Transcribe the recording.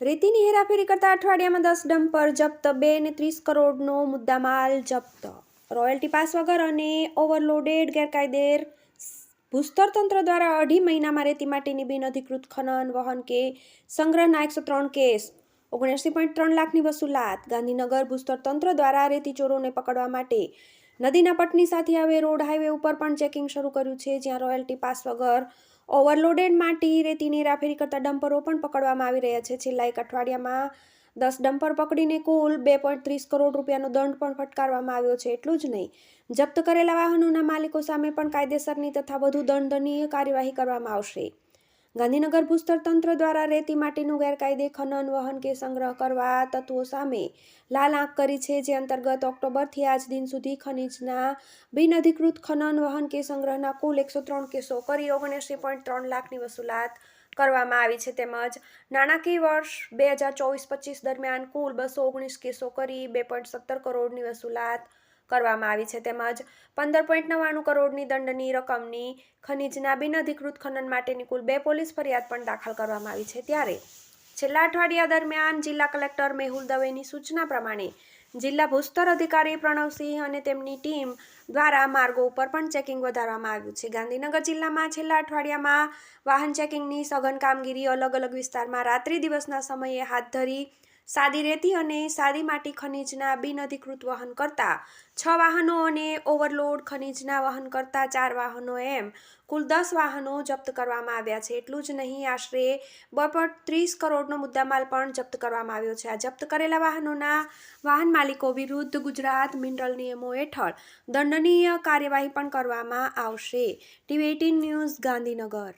રેતીની હેરાફેરી કરતા અઠવાડિયામાં 10 ડમ્પર જપ્ત, 2 ને 30 કરોડનો મુદ્દામાલ જપ્ત. રોયલ્ટી પાસ વગર અને ઓવરલોડેડ ગેરકાયદેર ભૂસ્તર તંત્ર દ્વારા 2.5 મહિનામાં રેતી માટીની બિનઅધિકૃત ખનન, વહન કે સંગ્રહના 103 કેસ, 79.3 લાખની વસૂલાત. ગાંધીનગર ભૂસ્તર તંત્ર દ્વારા રેતી ચોરોને પકડવા માટે નદીના પટની સાથે હવે રોડ હાઈવે ઉપર પણ ચેકિંગ શરૂ કર્યું છે, જ્યાં રોયલ્ટી પાસ વગર ઓવરલોડેડ માટી રેતીની હેરાફેરી કરતા ડમ્પરો પણ પકડવામાં આવી રહ્યા છે. છેલ્લા એક અઠવાડિયામાં 10 ડમ્પર પકડીને કુલ 2.30 કરોડ રૂપિયાનો દંડ પણ ફટકારવામાં આવ્યો છે. એટલું જ નહીં, જપ્ત કરેલા વાહનોના માલિકો સામે પણ કાયદેસરની તથા વધુ દંડનીય કાર્યવાહી કરવામાં આવશે. ગાંધીનગર ભૂસ્તર તંત્ર દ્વારા રેતી માટીનું ગેરકાયદે ખનન, વહન કે સંગ્રહ કરવા તત્વો સામે લાલ આંખ કરી છે, જે અંતર્ગત ઓક્ટોબરથી આજ દિન સુધી ખનીજના બિનઅધિકૃત ખનન, વહન કે સંગ્રહના કુલ 103 કેસો કરી 79.3 લાખની વસૂલાત કરવામાં આવી છે. તેમજ નાણાકીય વર્ષ 2024-25 દરમિયાન કુલ 219 કેસો કરી 2.17 કરોડની વસૂલાત કરવામાં આવી છે. તેમજ 15.99 કરોડની દંડની રકમની ખનીજના બિનઅધિકૃત ખનન માટેની કુલ 2 પોલીસ ફરિયાદ પણ દાખલ કરવામાં આવી છે. ત્યારે છેલ્લા અઠવાડિયા દરમિયાન જિલ્લા કલેક્ટર મેહુલ દવેની સૂચના પ્રમાણે જિલ્લા ભૂસ્તર અધિકારી પ્રણવસિંહ અને તેમની ટીમ દ્વારા માર્ગો ઉપર પણ ચેકિંગ વધારવામાં આવ્યું છે. ગાંધીનગર જિલ્લામાં છેલ્લા અઠવાડિયામાં વાહન ચેકિંગની સઘન કામગીરી અલગ અલગ વિસ્તારમાં રાત્રિ દિવસના સમયે હાથ ધરી સાદી રેતી અને સાદી માટી ખનીજના બિનઅધિકૃત વહન કરતા 6 વાહનો અને ઓવરલોડ ખનીજના વહન કરતા 4 વાહનો એમ કુલ 10 વાહનો જપ્ત કરવામાં આવ્યા છે. એટલું જ નહીં, આશરે 2.30 કરોડનો મુદ્દામાલ પણ જપ્ત કરવામાં આવ્યો છે. આ જપ્ત કરેલા વાહનોના વાહન માલિકો વિરુદ્ધ ગુજરાત મિનરલ નિયમો હેઠળ દંડનીય કાર્યવાહી પણ કરવામાં આવશે. TV18 news, Gandhinagar.